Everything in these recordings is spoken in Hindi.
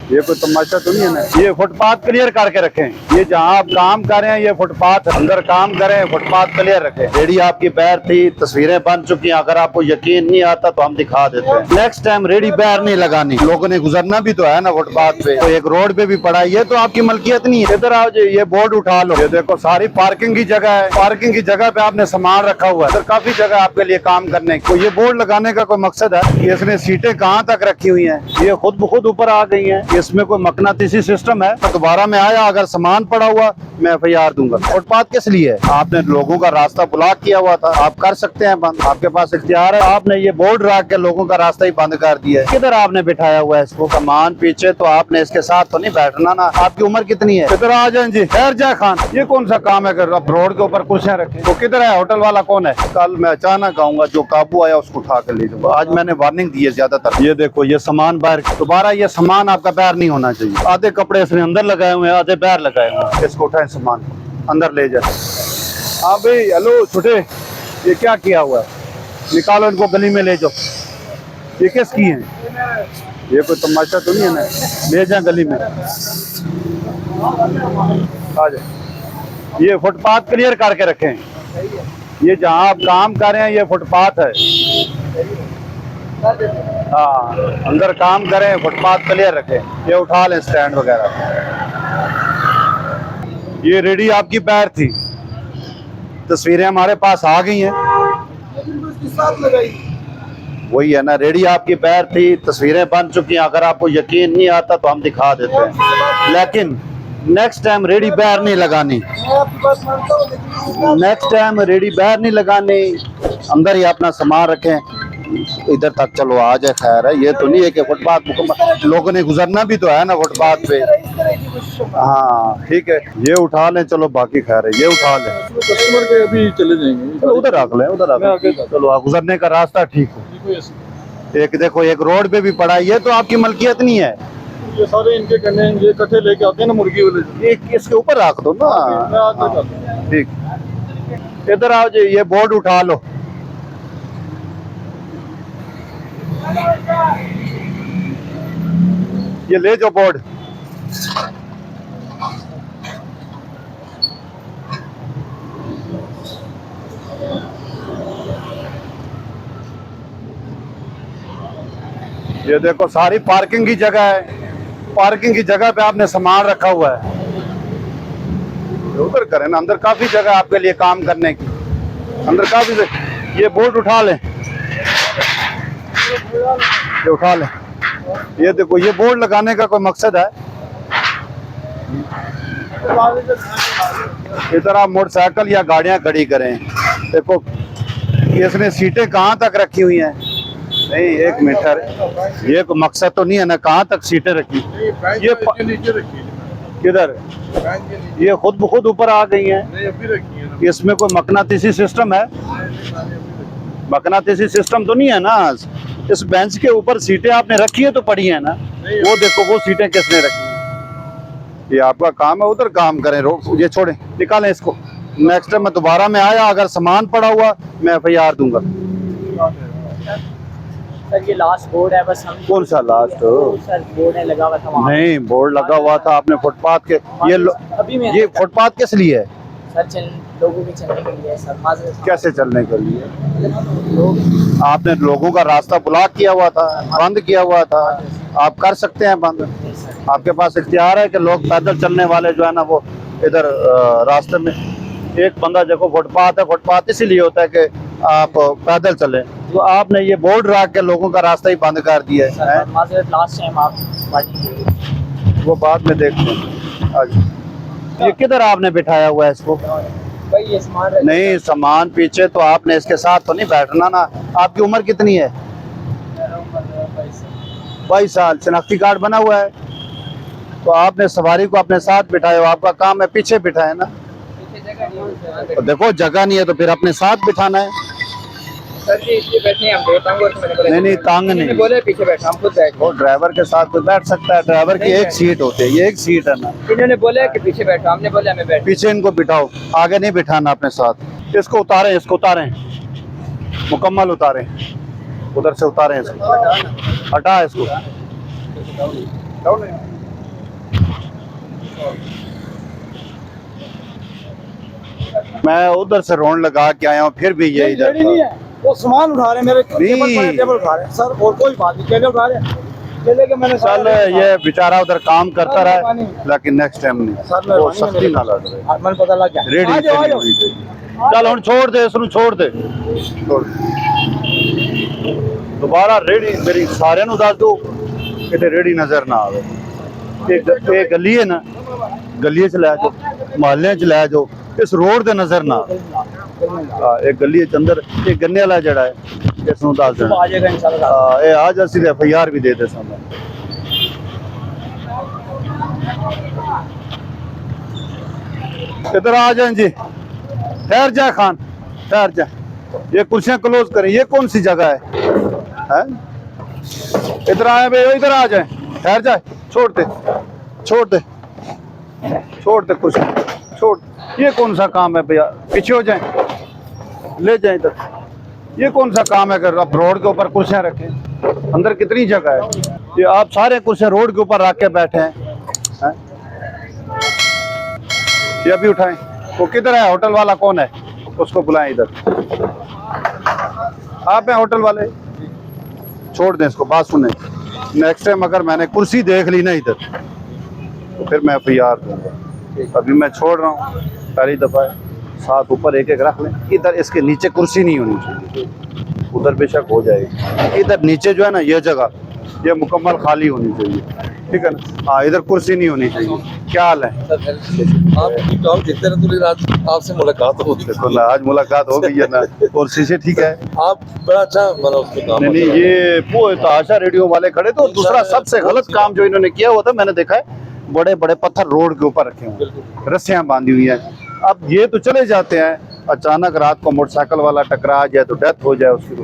ये कोई तमाशा तो नहीं है ना। ये फुटपाथ क्लियर करके रखें। ये जहाँ आप काम कर रहे हैं ये फुटपाथ अंदर काम करें, फुटपाथ क्लियर रखें। रेडी आपकी बाहर थी, तस्वीरें बन चुकी हैं। अगर आपको यकीन नहीं आता तो हम दिखा देते हैं। नेक्स्ट टाइम रेडी बाहर नहीं लगानी। लोगों ने गुजरना भी तो है ना फुटपाथ पे, तो एक रोड पे भी पड़ा है। ये तो आपकी मलकियत नहीं है। इधर आओ जी, ये बोर्ड उठा लो। ये देखो सारी पार्किंग की जगह है। पार्किंग की जगह पे आपने सामान रखा हुआ है। इधर काफी जगह आपके लिए काम करने की। तो ये बोर्ड लगाने का कोई मकसद है कि इसने सीटें कहाँ तक रखी हुई है, ये खुद ब खुद ऊपर आ गई है। इसमें कोई मकनातीसी सिस्टम है? तो दोबारा में आया, अगर सामान पड़ा हुआ मैं FIR दूंगा। फुटपाथ किस लिए है? आपने लोगों का रास्ता ब्लॉक किया हुआ था, आप कर सकते हैं बंद, आपके पास इख्तियार है। आपने ये बोर्ड रख के लोगों का रास्ता ही बंद कर दिया है। किधर आपने बिठाया हुआ है इसको? सामान पीछे, तो आपने इसके साथ तो नहीं बैठना ना। आपकी उम्र कितनी है? इधर आ जाए जी। खैर जा खान, ये कौन सा काम है कर आप रोड के ऊपर कुर्सियां रखें? तो किधर है होटल वाला, कौन है? कल मैं अचानक आऊंगा, जो काबू आया उसको उठा कर ले जाऊंगा। आज मैंने वार्निंग दी है ज्यादातर। ये देखो ये सामान बाहर, दोबारा ये सामान आपका बाहर नहीं होना चाहिए। आधे कपड़े इसने अंदर लगाए हुए हैं, आधे बाहर लगाए हुए हैं। इसको उठाए, सामान अंदर ले जाए। हाँ भाई, हेलो छोटे, ये क्या किया हुआ है? निकालो इनको, गली में ले जाओ। ये किसकी है? ये कोई तमाशा तो नहीं है ना। ले जाए गली में, आ जाए। ये फुटपाथ क्लियर करके रखें। ये जहाँ आप काम कर रहे हैं ये फुटपाथ है। हाँ, अंदर काम करें, फुटपाथ क्लियर रखें। ये उठा लें स्टैंड वगैरह। ये रेडी आपकी पैर थी, तस्वीरें हमारे पास आ गई हैं। वही है ना, रेडी आपकी पैर थी, तस्वीरें बन चुकी हैं। अगर आपको यकीन नहीं आता तो हम दिखा देते हैं। लेकिन नेक्स्ट टाइम रेडी बाहर नहीं लगानी। नेक्स्ट टाइम रेडी बाहर नहीं लगानी, अंदर ही अपना सामान रखें। इधर तक चलो आ जाए, खैर है। ये तो नहीं है कि फुटपाथ मुकम्मल, लोगों ने गुजरना भी तो है ना फुटपाथ पे। हाँ ठीक है, ये उठा लें, चलो बाकी खैर है। ये उठा लें, कस्टमर के अभी चले जाएंगे। उधर रख लें, उधर रख लें। चलो गुजरने का रास्ता ठीक हो। एक देखो एक रोड पे भी पड़ा है। ये तो आपकी मलकियत नहीं है। ये सारे इनके करने, ये कट्ठे लेके आते हैं ना मुर्गी वाले। एक इसके ऊपर रख दो ना। ठीक, इधर आओ जी, ये बोर्ड उठा लो। ये ले जाओ बोर्ड। ये देखो सारी पार्किंग की जगह है। पार्किंग की जगह पे आपने सामान रखा हुआ है। उधर करें ना, अंदर काफी जगह आपके लिए काम करने की। अंदर काफी जगह। ये बोर्ड उठा लें, ये उठा लें। ये देखो ये बोर्ड लगाने का कोई मकसद है? इधर आप मोटरसाइकिल या गाड़ियां खड़ी करें। देखो इसने सीटें कहाँ तक रखी हुई हैं? नहीं, एक मीटर, ये कोई मकसद तो नहीं है ना, कहाँ तक सीटें रखी? ये किधर? ये खुद ब खुद ऊपर आ गई हैं। इसमें कोई मकनातीसी सिस्टम है? मकनातीसी सिस्टम तो नहीं है ना। इस बेंच के ऊपर सीटें आपने रखी है तो पड़ी है ना। वो देखो वो सीटें किसने रखी है? ये आपका काम है, उधर काम करें। ये छोड़ें, निकालें इसको। नेक्स्ट टाइम मैं दोबारा में आया, अगर सामान पड़ा हुआ मैं FIR दूंगा। सर ये लास्ट बोर्ड है बस। हम कौन सा लास्ट? सर बोर्ड है लगा हुआ था वहाँ। नहीं, बोर्ड लगा हुआ था आपने फुटपाथ के। ये फुटपाथ किस लिए है? सर लोगों के चलने के लिए सर। कैसे चलने के लिए? आपने लोगों का रास्ता ब्लॉक किया हुआ था, बंद किया हुआ था। आप कर सकते हैं बंद, आपके पास इख्तियार है कि लोग पैदल चलने वाले जो है ना वो इधर रास्ते में। एक बंदा देखो, फुटपाथ है, फुटपाथ इसीलिए होता है कि आप पैदल चलें। तो आपने ये बोर्ड रख के लोगों का रास्ता ही बंद कर दिया है। लास्ट टाइम आप वो बाद में देखते हैं। आज ये किधर आपने बिठाया हुआ है इसको? भाई ये सामान नहीं, सामान पीछे, तो आपने इसके साथ तो नहीं बैठना ना। आपकी उम्र कितनी है? 22 साल। शनाख्ती कार्ड बना हुआ है? तो आपने सवारी को अपने साथ बिठाया हो, आपका काम है पीछे बिठाए ना। तो देखो जगह नहीं है तो फिर अपने साथ बिठाना है। सर जी इसलिए बैठे हैं हम, तंग हो तो मैंने बोला नहीं तंग नहीं, बोले पीछे बैठा, हम खुद बैठ। वो ड्राइवर के साथ तो बैठ सकता है। ड्राइवर की एक सीट होती है, ये एक सीट है ना। इन्होंने बोला कि पीछे बैठा, हमने बोला हमें बैठ। पीछे इनको बिठाओ, आगे नहीं बिठाना अपने साथ। इसको उतारें, इसको उतारें, मुकम्मल उतारें। उधर से उतारें इसको, हटा इसको। मैं उधर से रोड लगा के आया हूँ, फिर भी ये इधर रेडी नहीं है, वो सामान उठा रहे हैं, मेरे टेबल उठा रहे हैं सर, और कोई बात नहीं, केले उठा रहे हैं, केले के मैंने चल ये बेचारा उधर काम करता रहा, लेकिन नेक्स्ट टाइम नहीं, वो सख्ती ना लड़ रहे। मैंने पता लग गया। रेडी आ जाओ, आ जाओ। होनी चाहिए। चल हम छोड़ दे, इसनु छोड़ दे, छोड़ दे। दोबारा रेडी मेरी सारे नु दस दो कि रेडी नजर ना आवे। एक गली है ना, गली च लै जाओ, मोहल्ले च लै जाओ, इस रोड दे नजर ना आवे। एक गली च अंदर एक गन्ने वाला जड़ा है, इसनु दस देना। आ जाएगा इंशाल्लाह। ए आज असि FIR भी दे दे सामने। इधर आ जाए जी, ठहर जा खान, ठहर जा। ये कुर्सियां क्लोज करें, ये कौन सी जगह है? इधर आए भाई, इधर आ जाए, ठहर जाए, छोड़ दे, छोड़ दे, छोड़ दे कुर्सी, छोड़। ये कौन सा काम है भैया? पीछे हो जाए, ले जाए इधर। ये कौन सा काम है अगर आप रोड के ऊपर कुर्सियां रखें? अंदर कितनी जगह है? ये आप सारे कुर्सियां रोड के ऊपर रख के बैठे हैं? ये अभी उठाएं। वो किधर है? होटल वाला कौन है? उसको बुलाएं इधर। आप हैं होटल वाले? छोड़ दें इसको, बात सुने। नेक्स्ट टाइम अगर मैंने कुर्सी देख ली ना इधर, तो फिर मैं FIR दूंगा। अभी मैं छोड़ रहा हूँ, पहली दफा है। साथ ऊपर एक एक रख लें। इधर इसके नीचे कुर्सी नहीं होनी चाहिए, उधर बेशक हो जाएगी। इधर नीचे जो है ना, ये जगह ये मुकम्मल खाली होनी चाहिए, ठीक है ना? हाँ, इधर कुर्सी नहीं होनी चाहिए। क्या हाल है? आप देखते रहते हैं, आपसे मुलाकात हो गई। आज मुलाकात हो गई है ना, और शीशे ठीक है? आप बड़ा अच्छा बना उसको काम। नहीं नहीं, ये वो तो आशा रेडियो वाले खड़े थे। और दूसरा सबसे गलत काम जो इन्होंने किया हुआ था, मैंने देखा है, बड़े बड़े पत्थर रोड के ऊपर रखे हुए, रस्सियां बांधी हुई हैं। अब ये तो चले जाते हैं, अचानक रात को मोटरसाइकिल वाला टकरा जाए तो डेथ हो जाए उसकी।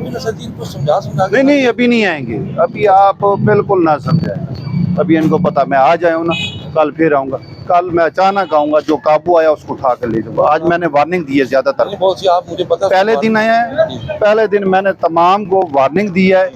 नहीं नहीं, अभी नहीं आएंगे, अभी आप बिल्कुल ना समझाएं। अभी इनको पता मैं आ जाऊँ ना, कल फिर आऊँगा। कल मैं अचानक आऊँगा, जो काबू आया उसको उठा कर ले जाऊँगा। आज मैंने वार्निंग दी है ज्यादातर। आप मुझे पता, पहले दिन आए हैं, पहले दिन मैंने तमाम को वार्निंग दी है,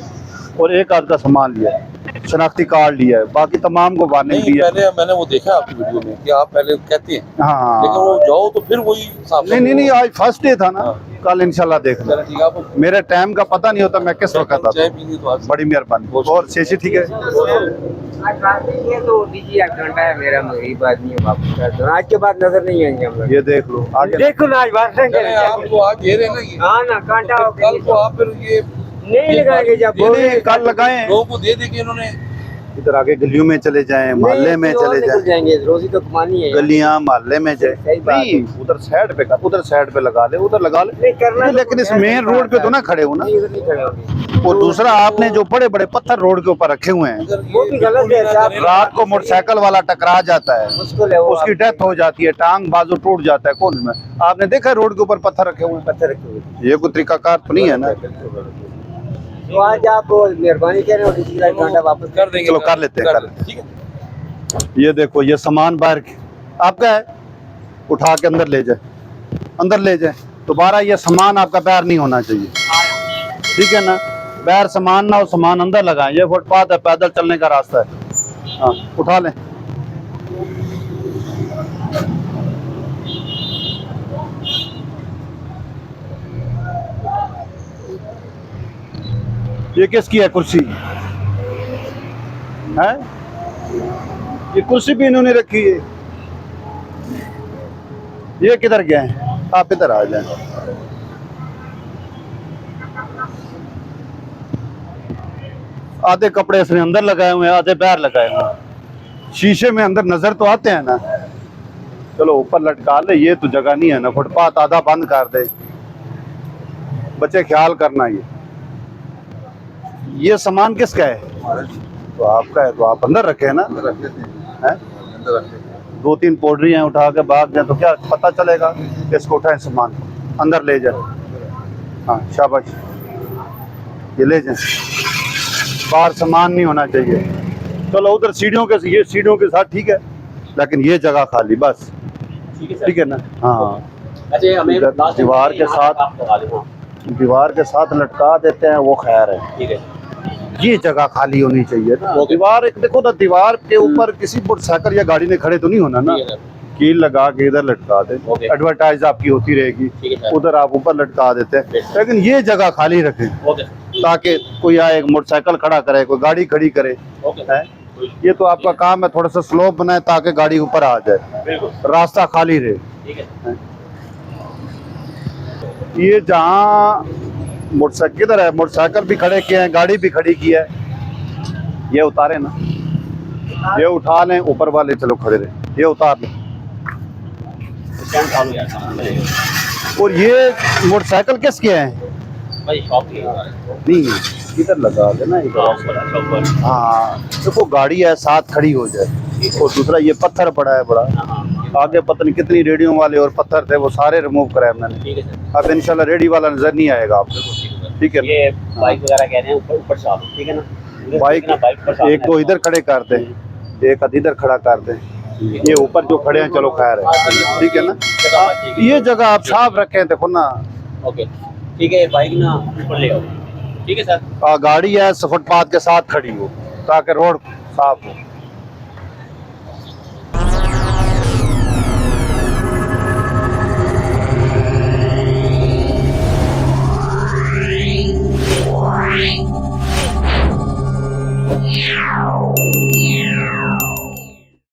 और एक आध का सामान लिया है, शनाख्ती कार्ड लिया है, बाकी तमाम को वार्निंग दी है। पहले मैंने वो देखा आपकी वीडियो में कि आप पहले कहते हैं, हाँ, लेकिन वो जाओ तो फिर वही नहीं नहीं, आज फर्स्ट डे था ना। कल इंशाल्लाह देख लो। ठीक है, आप मेरे टाइम का पता नहीं होता मैं किस वक्त आता। चाय पीएंगे तो आज बड़ी मेहरबानी। और शेषी ठीक है? ये तो दीजिए, 1 घंटा है मेरा, गरीब आदमी है, वापस कर दो। आज के बाद नजर नहीं आएंगे हम लोग। ये देख लो आगे, देखो ना, आज बात आप तो आज दे रहे हैं ना ये। हाँ ना, कांटा कल को आप फिर ये नहीं लगाएंगे। जब ये कल लगाए। लोगों को दे के इन्होंने इधर आगे गलियों में चले जाएं, मोहल्ले में चले जाएंगे, रोजी तो कमानी है। गलियां मोहल्ले में जाए। सही बात है। नहीं, उधर साइड पे कर, उधर साइड पे लगा ले, उधर लगा ले। नहीं करना, लेकिन इस मेन रोड पे तो ना खड़े हो ना। नहीं खड़े होंगे। और दूसरा, आपने जो बड़े बड़े पत्थर रोड के ऊपर रखे हुए हैं, वो भी गलत है साहब। रात को मोटरसाइकिल वाला टकरा जाता है, मुश्किल है वो, उसकी डेथ हो जाती है, टांग बाजू टूट जाता है। कौन में आपने देखा रोड के ऊपर पत्थर रखे हुए हैं? पत्थर रखे हुए। ये कोई तरीकाकार तो नहीं है ना। तो आज आप मेहरबानी करें और इसी 1 घंटा वापस कर देंगे। चलो कर लेते हैं, कर लेते हैं। ठीक है। ये देखो, ये सामान बाहर आपका है, उठा के अंदर ले जाए, अंदर ले जाए। दोबारा ये सामान आपका बाहर नहीं होना चाहिए, ठीक है ना? बाहर सामान ना हो, सामान अंदर लगाएं। ये फुटपाथ है, पैदल चलने का रास्ता है। हाँ, उठा लें। ये किसकी है कुर्सी? है ये कुर्सी भी इन्होंने रखी है। ये किधर गए हैं? आप इधर आ जाएं। आधे कपड़े इसने अंदर लगाए हुए हैं, आधे बाहर लगाए हुए हैं। शीशे में अंदर नजर तो आते हैं ना। चलो ऊपर लटका ले, ये तो जगह नहीं है ना। फुटपाथ आधा बंद कर दे। बच्चे ख्याल करना। ये सामान किसका है? तो आपका है, तो आप अंदर रखे है ना। हैं? 2-3 पोल्ट्री हैं, उठा के भाग जाए तो क्या पता चलेगा? इसको उठाएं, सामान अंदर ले जाए। हाँ शाबाश, ये ले जाए। बाहर सामान नहीं होना चाहिए। चलो उधर सीढ़ियों के, ये सीढ़ियों के साथ ठीक है, लेकिन ये जगह खाली बस, ठीक है ना? हाँ, दीवार के साथ लटका देते हैं, वो खैर है। ठीक है। ये जगह खाली होनी चाहिए ना। ओके। दीवार एक देखो ना, दीवार के ऊपर किसी मोटरसाइकिल या गाड़ी ने खड़े तो नहीं होना ना। ठीक है सर। कील लगा के इधर लटका दे, ओके। एडवर्टाइज आपकी होती रहेगी, ठीक है सर। उधर आप ऊपर लटका देते हैं। बेस्ट। लेकिन ये जगह खाली रखें ओके ताकि कोई आए, एक मोटरसाइकिल खड़ा करे, कोई गाड़ी खड़ी करे। ओके है ये तो आपका काम है, थोड़ा सा स्लोप बनाए ताकि गाड़ी ऊपर आ जाए, बिल्कुल रास्ता खाली रहे। ठीक है। ये जहाँ मोटरसाइकिल किधर है, मोटरसाइकिल भी खड़े किए हैं, गाड़ी भी खड़ी की है, ये उतारे ना, ये उठा लें, ऊपर वाले चलो खड़े रहे, ये उतार लें। स्टैंड चालू है चलेगा। और ये मोटरसाइकिल किसके हैं? भाई शॉप की है। नहीं, इधर लगा देना इधर। अच्छा ऊपर। हाँ देखो गाड़ी है साथ खड़ी हो जाए। और दूसरा ये पत्थर पड़ा है बड़ा, आगे पता नहीं कितनी रेडियो वाले और पत्थर थे, वो सारे रिमूव कराए मैंने। ठीक है सर। अब इंशाल्लाह रेडी वाला नजर नहीं आएगा आपको। ठीक है, ये बाइक वगैरह कह रहे हैं ऊपर ऊपर शॉप, ठीक है ना। बाइक ऊपर शॉप एक को इधर खड़े करते हैं, एक आध इधर खड़ा करते हैं, ये ऊपर जो खड़े हैं चलो खैर है, ठीक है ना। ये जगह आप साफ रखें, देखो ना। ओके ठीक है, बाइक ना ऊपर ले आओ। ठीक है सर। गाड़ी है फुटपाथ के साथ खड़ी हो ताकि रोड साफ हो।